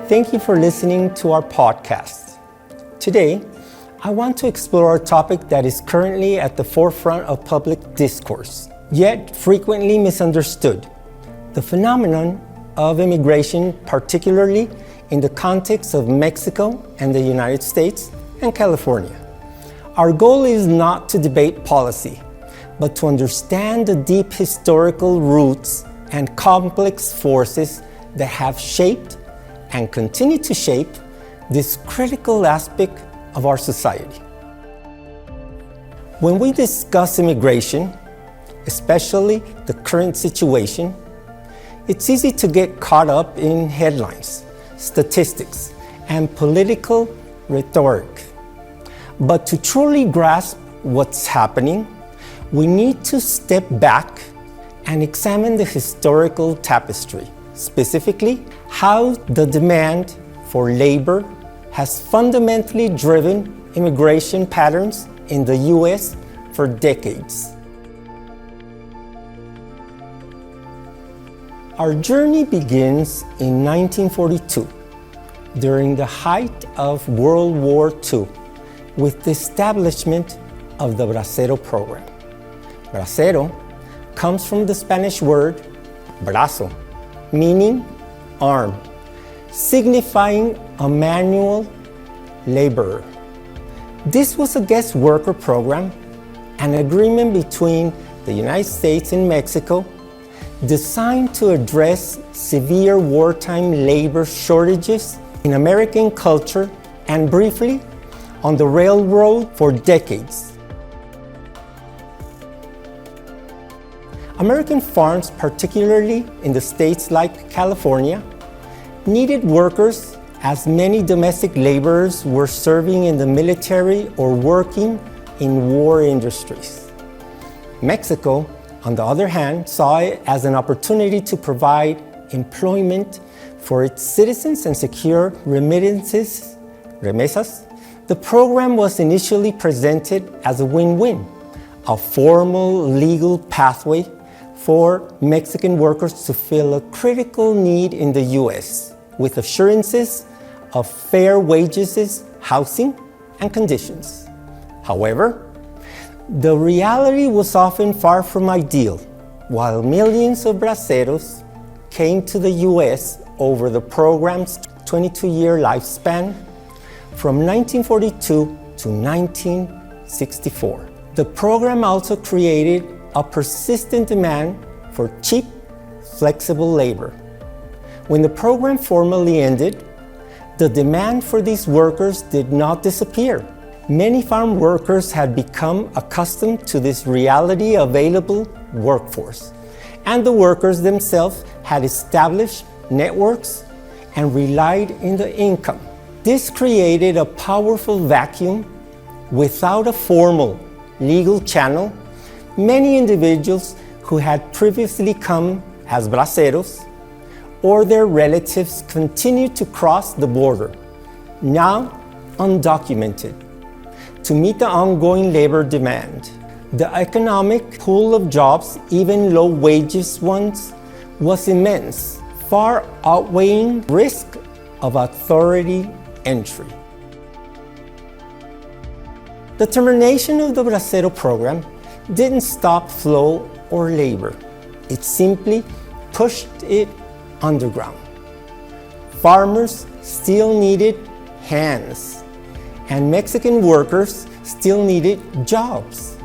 Thank you for listening to our podcast. Today, I want to explore a topic that is currently at the forefront of public discourse, yet frequently misunderstood: the phenomenon of immigration, particularly in the context of Mexico and the United States and California. Our goal is not to debate policy, but to understand the deep historical roots and complex forces that have shaped and continue to shape this critical aspect of our society. When we discuss immigration, especially the current situation, it's easy to get caught up in headlines, statistics, and political rhetoric. But to truly grasp what's happening, we need to step back and examine the historical tapestry. Specifically, how the demand for labor has fundamentally driven immigration patterns in the U.S. for decades. Our journey begins in 1942, during the height of World War II, with the establishment of the Bracero program. Bracero comes from the Spanish word brazo, meaning arm, signifying a manual laborer. This was a guest worker program, an agreement between the United States and Mexico designed to address severe wartime labor shortages in American culture and briefly on the railroad for decades. American farms, particularly in the states like California, needed workers as many domestic laborers were serving in the military or working in war industries. Mexico, on the other hand, saw it as an opportunity to provide employment for its citizens and secure remesas. The program was initially presented as a win-win, a formal legal pathway for Mexican workers to fill a critical need in the U.S. with assurances of fair wages, housing, and conditions. However, the reality was often far from ideal. While millions of braceros came to the U.S. over the program's 22-year lifespan, from 1942 to 1964. The program also created a persistent demand for cheap, flexible labor. When the program formally ended, the demand for these workers did not disappear. Many farm workers had become accustomed to this reality available workforce, and the workers themselves had established networks and relied on the income. This created a powerful vacuum. Without a formal legal channel, many individuals who had previously come as braceros or their relatives continued to cross the border, now undocumented, to meet the ongoing labor demand. The economic pool of jobs, even low wages ones, was immense, far outweighing risk of authority entry. The termination of the Bracero program didn't stop flow or labor. It simply pushed it underground. Farmers still needed hands, and Mexican workers still needed jobs.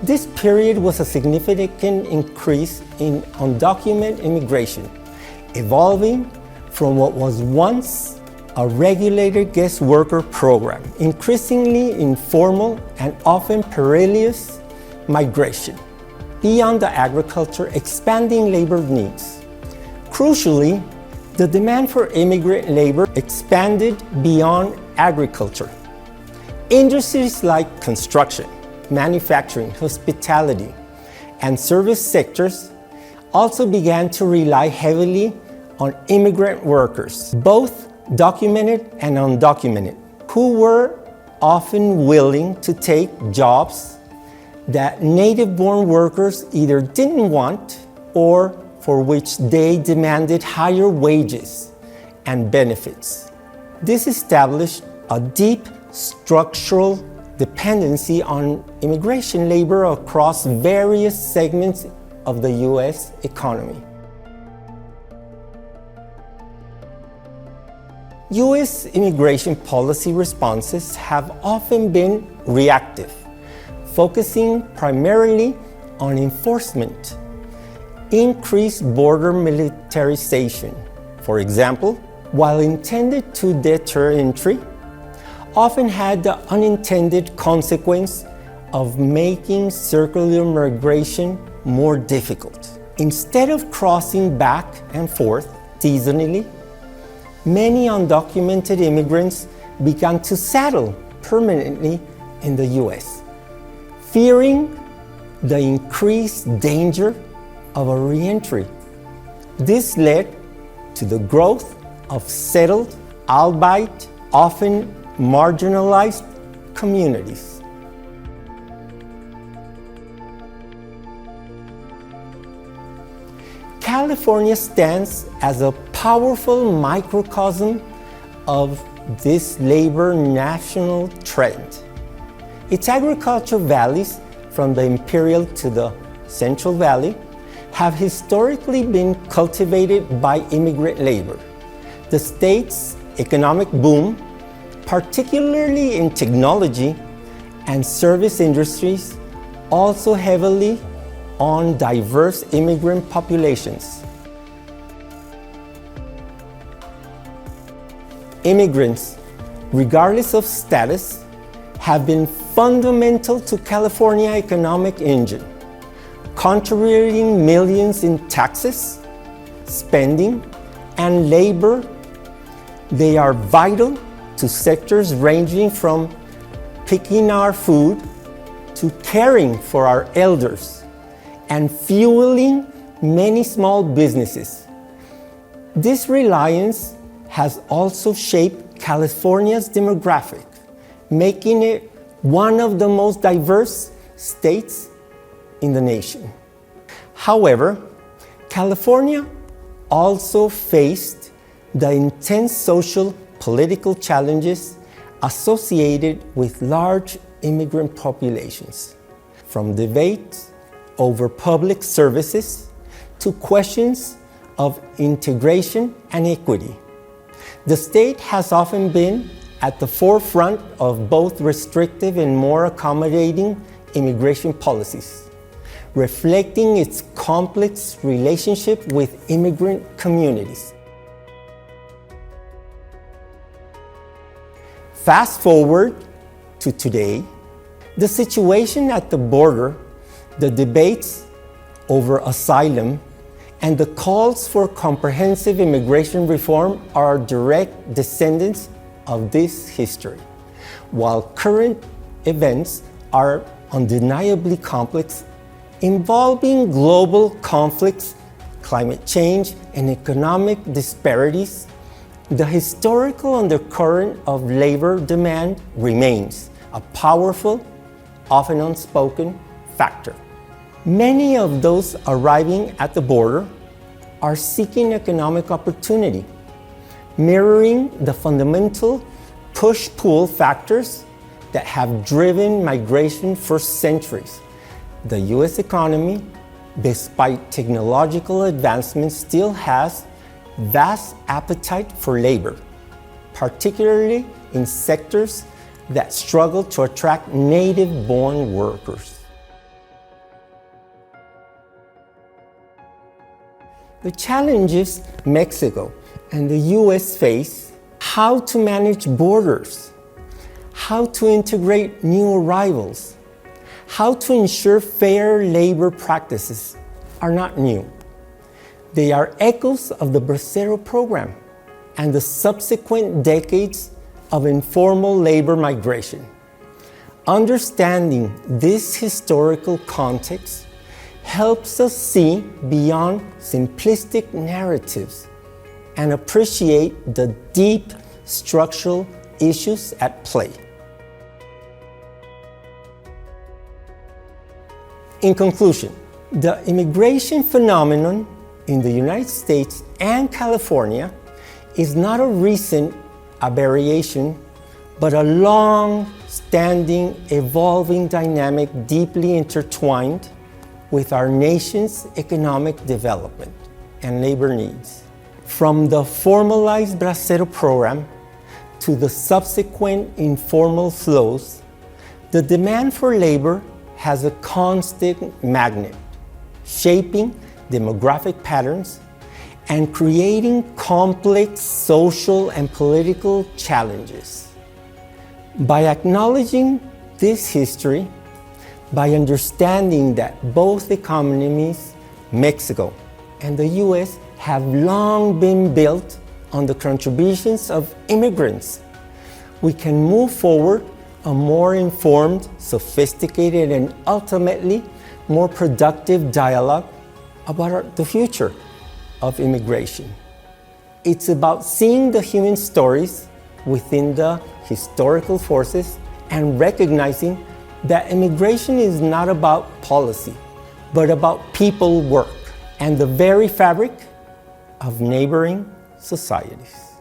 This period was a significant increase in undocumented immigration, evolving from what was once a regulated guest worker program, increasingly informal and often perilous migration, beyond the agriculture, expanding labor needs. Crucially, the demand for immigrant labor expanded beyond agriculture. Industries like construction, manufacturing, hospitality, and service sectors also began to rely heavily on immigrant workers, both documented and undocumented, who were often willing to take jobs that native-born workers either didn't want or for which they demanded higher wages and benefits. This established a deep structural dependency on immigration labor across various segments of the U.S. economy. U.S. immigration policy responses have often been reactive, focusing primarily on enforcement, increased border militarization, for example, while intended to deter entry, often had the unintended consequence of making circular migration more difficult. Instead of crossing back and forth seasonally, many undocumented immigrants began to settle permanently in the U.S., fearing the increased danger of a re-entry. This led to the growth of settled, albeit often marginalized communities. California stands as a powerful microcosm of this labor national trend. Its agricultural valleys, from the Imperial to the Central Valley, have historically been cultivated by immigrant labor. The state's economic boom, particularly in technology and service industries, also heavily on diverse immigrant populations. Immigrants, regardless of status, have been fundamental to California's economic engine, contributing millions in taxes, spending, and labor. They are vital to sectors ranging from picking our food to caring for our elders and fueling many small businesses. This reliance has also shaped California's demographic, making it one of the most diverse states in the nation. However, California also faced the intense social, political challenges associated with large immigrant populations, from debates over public services to questions of integration and equity. The state has often been at the forefront of both restrictive and more accommodating immigration policies, reflecting its complex relationship with immigrant communities. Fast forward to today, the situation at the border, the debates over asylum, and the calls for comprehensive immigration reform are direct descendants of this history. While current events are undeniably complex, involving global conflicts, climate change, and economic disparities, the historical undercurrent of labor demand remains a powerful, often unspoken factor. Many of those arriving at the border are seeking economic opportunity, mirroring the fundamental push-pull factors that have driven migration for centuries. The U.S. economy, despite technological advancements, still has vast appetite for labor, particularly in sectors that struggle to attract native-born workers. The challenges Mexico and the U.S. face: how to manage borders, how to integrate new arrivals, how to ensure fair labor practices, are not new. They are echoes of the Braceros program and the subsequent decades of informal labor migration. Understanding this historical context helps us see beyond simplistic narratives and appreciate the deep structural issues at play. In conclusion, the immigration phenomenon in the United States and California is not a recent aberration, but a long-standing, evolving dynamic deeply intertwined with our nation's economic development and labor needs. From the formalized Bracero program to the subsequent informal flows, the demand for labor has a constant magnet, shaping demographic patterns and creating complex social and political challenges. By acknowledging this history, by understanding that both economies, Mexico and the US, have long been built on the contributions of immigrants, we can move forward a more informed, sophisticated, and ultimately more productive dialogue about the future of immigration. It's about seeing the human stories within the historical forces and recognizing that immigration is not about policy, but about people work and the very fabric of neighboring societies.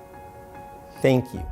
Thank you.